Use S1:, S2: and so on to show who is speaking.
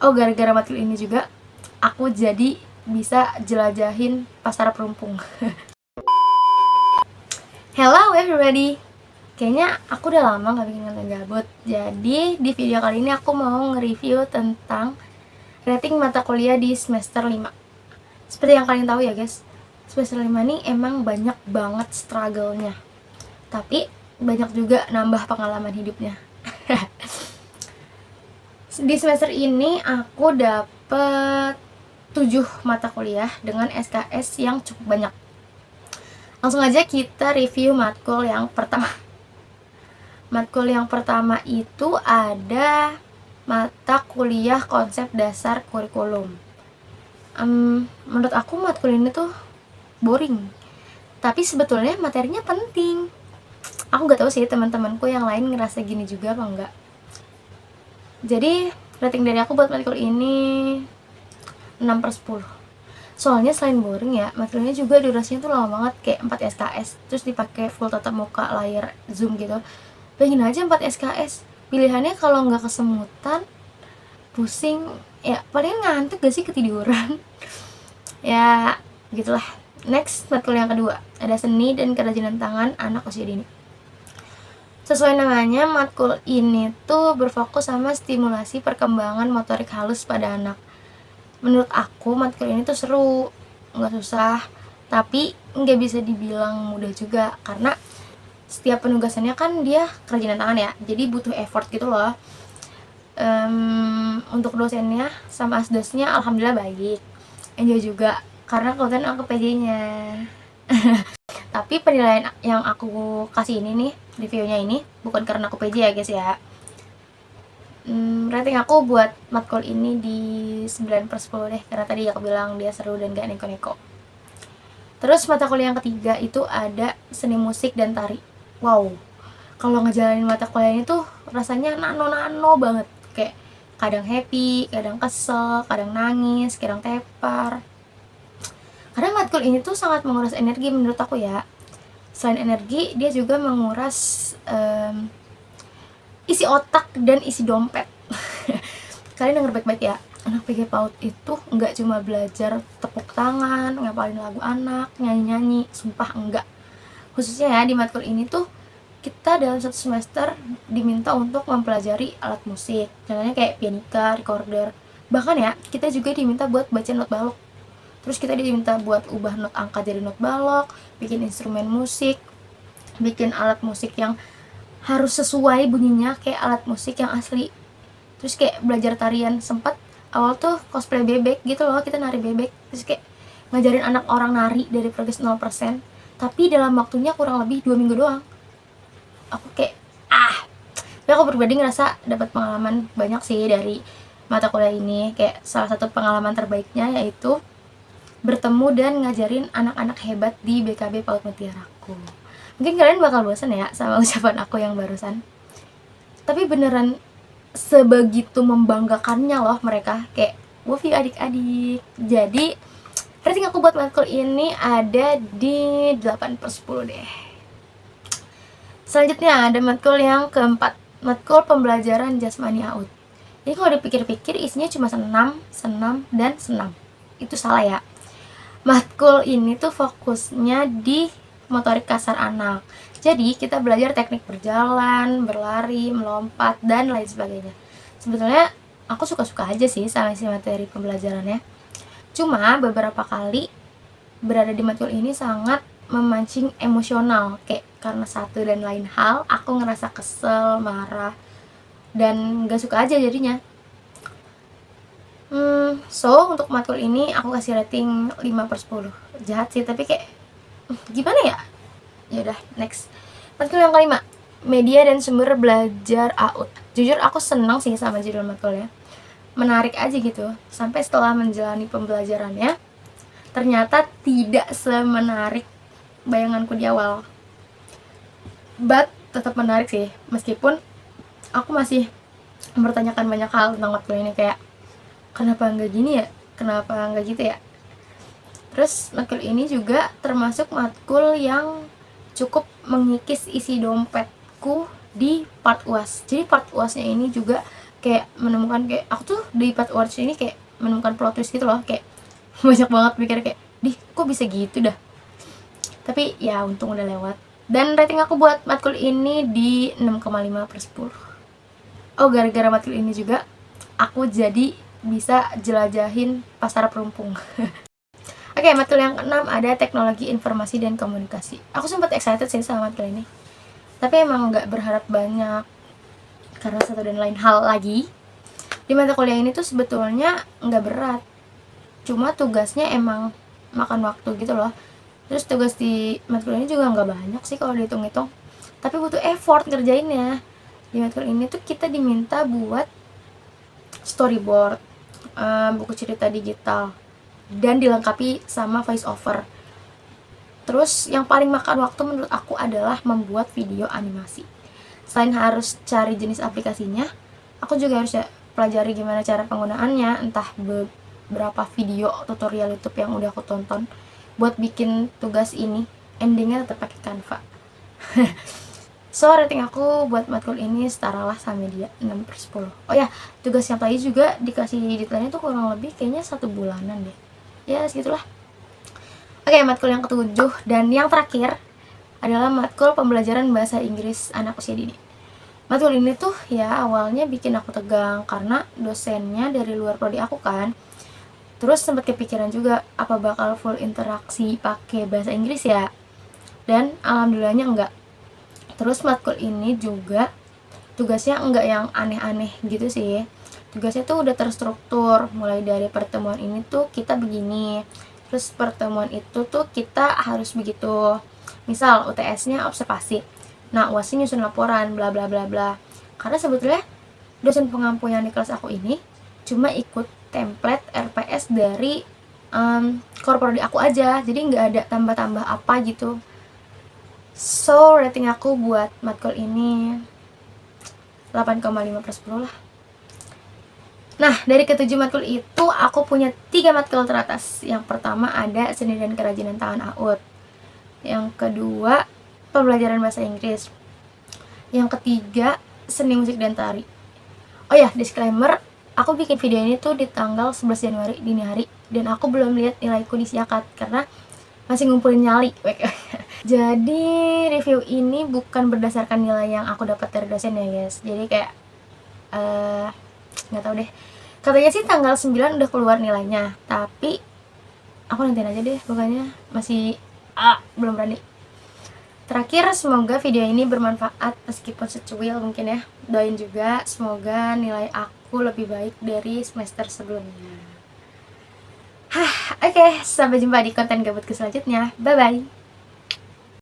S1: Oh, gara-gara matkul ini juga aku jadi bisa jelajahin pasar perumpung. Hello everybody. Kayaknya aku udah lama gak bikin konten gabut. Jadi di video kali ini aku mau nge-review tentang rating mata kuliah di semester 5. Seperti yang kalian tahu ya guys, semester 5 ini emang banyak banget struggle-nya. Tapi banyak juga nambah pengalaman hidupnya. Di semester ini aku dapet 7 mata kuliah dengan SKS yang cukup banyak. Langsung aja kita review matkul yang pertama. Matkul yang pertama itu ada mata kuliah konsep dasar kurikulum. Menurut aku matkul ini tuh boring, tapi sebetulnya materinya penting. Aku gak tahu sih teman-temanku yang lain ngerasa gini juga apa enggak. Jadi rating dari aku buat matkul ini 6/10. Soalnya selain boring ya, matkulnya juga durasinya tuh lama banget, kayak 4 SKS, terus dipakai full tatap muka layar Zoom gitu. Bayangin aja 4 SKS, pilihannya kalau nggak kesemutan, pusing, ya paling ngantuk gak sih, ketiduran. Ya gitulah. Next, matkul yang kedua, ada seni dan kerajinan tangan anak usia dini. Sesuai namanya, matkul ini tuh berfokus sama stimulasi perkembangan motorik halus pada anak. Menurut aku matkul ini tuh seru, nggak susah, tapi nggak bisa dibilang mudah juga, karena setiap penugasannya kan dia kerajinan tangan ya, jadi butuh effort gitu loh. Untuk dosennya sama asdosnya alhamdulillah baik, enjoy juga, karena kebetulan aku PJ-nya. Tapi penilaian yang aku kasih ini nih, reviewnya ini bukan karena aku PJ ya guys ya. Rating aku buat matkul ini di 9/10 deh, karena tadi aku bilang dia seru dan gak neko-neko. Terus mata kuliah yang ketiga itu ada seni musik dan tari. Wow, kalau ngejalanin mata kuliah ini tuh rasanya nano-nano banget, kayak kadang happy, kadang kesel, kadang nangis, kadang tepar. Karena matkul ini tuh sangat menguras energi menurut aku ya. Selain energi, dia juga menguras isi otak dan isi dompet. Kalian denger baik-baik ya, anak PG PAUD itu nggak cuma belajar tepuk tangan, ngapalin lagu anak, nyanyi-nyanyi, sumpah enggak. Khususnya ya di matkul ini tuh kita dalam satu semester diminta untuk mempelajari alat musik, contohnya kayak pianika, recorder. Bahkan ya, kita juga diminta buat baca not balok. Terus kita diminta buat ubah not angka jadi not balok, bikin instrumen musik, bikin alat musik yang harus sesuai bunyinya kayak alat musik yang asli. Terus kayak belajar tarian, sempat awal tuh cosplay bebek gitu loh, kita nari bebek. Terus kayak ngajarin anak orang nari dari progres 0%, tapi dalam waktunya kurang lebih 2 minggu doang. Aku kayak tapi aku pribadi ngerasa dapat pengalaman banyak sih dari mata kuliah ini. Kayak salah satu pengalaman terbaiknya yaitu bertemu dan ngajarin anak-anak hebat di BKB PAUD Mutiaraku. Mungkin kalian bakal bosan ya sama ucapan aku yang barusan, tapi beneran sebegitu membanggakannya loh mereka, kayak love you adik-adik. Jadi rating aku buat matkul ini ada di 8/10 deh. Selanjutnya ada matkul yang keempat, matkul pembelajaran jasmani AUD. Jadi kalau dipikir-pikir isinya cuma senam, dan senam. Itu salah ya. Matkul ini tuh fokusnya di motorik kasar anak. Jadi kita belajar teknik berjalan, berlari, melompat, dan lain sebagainya. Sebetulnya aku suka-suka aja sih sama isi materi pembelajarannya. Cuma beberapa kali berada di matkul ini sangat memancing emosional, kayak karena satu dan lain hal aku ngerasa kesel, marah, dan gak suka aja jadinya. So untuk matkul ini aku kasih rating 5/10. Jahat sih, tapi kayak gimana ya. Yaudah, next. Matkul yang kelima, media dan sumber belajar AUD. Jujur aku senang sih sama judul matkulnya, menarik aja gitu. Sampai setelah menjalani pembelajarannya, ternyata tidak semenarik bayanganku di awal. But tetap menarik sih, meskipun aku masih mempertanyakan banyak hal tentang matkul ini, kayak kenapa nggak gini ya, kenapa nggak gitu ya. Terus matkul ini juga termasuk matkul yang cukup mengikis isi dompetku di part UAS. Jadi part UASnya ini juga kayak menemukan, kayak aku tuh di Path Awards ini kayak menemukan plot twist gitu loh, kayak banyak banget mikir kayak, kok bisa gitu dah. Tapi ya untung udah lewat. Dan rating aku buat matkul ini di 6,5/10. Oh, gara-gara matkul ini juga aku jadi bisa jelajahin pasar perumpung. Oke, matkul yang keenam ada teknologi informasi dan komunikasi. Aku sempat excited sih sama matkul ini, tapi emang nggak berharap banyak karena satu dan lain hal lagi. Di mata kuliah ini tuh sebetulnya nggak berat, cuma tugasnya emang makan waktu gitu loh. Terus tugas di matkul ini juga nggak banyak sih kalau dihitung-hitung, tapi butuh effort ngerjainnya. Di matkul ini tuh kita diminta buat storyboard, buku cerita digital, dan dilengkapi sama voice over. Terus yang paling makan waktu menurut aku adalah membuat video animasi. Selain harus cari jenis aplikasinya, aku juga harus pelajari gimana cara penggunaannya, entah beberapa video tutorial YouTube yang udah aku tonton buat bikin tugas ini. Endingnya tetap pakai Canva. So, rating aku buat matkul ini setaralah sama dia, 6/10. Oh ya, tugas yang tadi juga dikasih deadline-nya tuh kurang lebih kayaknya 1 bulanan deh. Ya, segitulah. Oke, matkul yang ketujuh dan yang terakhir adalah matkul pembelajaran bahasa Inggris anak usia dini. Matkul ini tuh ya awalnya bikin aku tegang karena dosennya dari luar prodi aku kan. Terus sempat kepikiran juga apa bakal full interaksi pakai bahasa Inggris ya. Dan alhamdulillahnya enggak. Terus matkul ini juga tugasnya enggak yang aneh-aneh gitu sih. Tugasnya tuh udah terstruktur, mulai dari pertemuan ini tuh kita begini, terus pertemuan itu tuh kita harus begitu. Misal UTS-nya observasi, nah UAS-nya nyusun laporan, bla bla bla bla. Karena sebetulnya dosen pengampu yang di kelas aku ini cuma ikut template RPS dari korporasi aku aja, jadi nggak ada tambah-tambah apa gitu. So, rating aku buat matkul ini 8,5/10 lah. Nah, dari ketujuh matkul itu aku punya 3 matkul teratas. Yang pertama ada seni dan kerajinan tangan AUD. Yang kedua pembelajaran bahasa Inggris. Yang ketiga seni musik dan tari. Oh ya, disclaimer, aku bikin video ini tuh di tanggal 11 Januari dini hari dan aku belum lihat nilaiku di Siakat karena masih ngumpulin nyali. Jadi review ini bukan berdasarkan nilai yang aku dapat dari dosen ya guys. Jadi kayak nggak tahu deh. Katanya sih tanggal 9 udah keluar nilainya, tapi aku nantiin aja deh, pokoknya masih belum berani. Terakhir, semoga video ini bermanfaat meskipun secuil mungkin ya. Doain juga semoga nilai aku lebih baik dari semester sebelumnya. Oke, sampai jumpa di konten gabutku selanjutnya. Bye bye.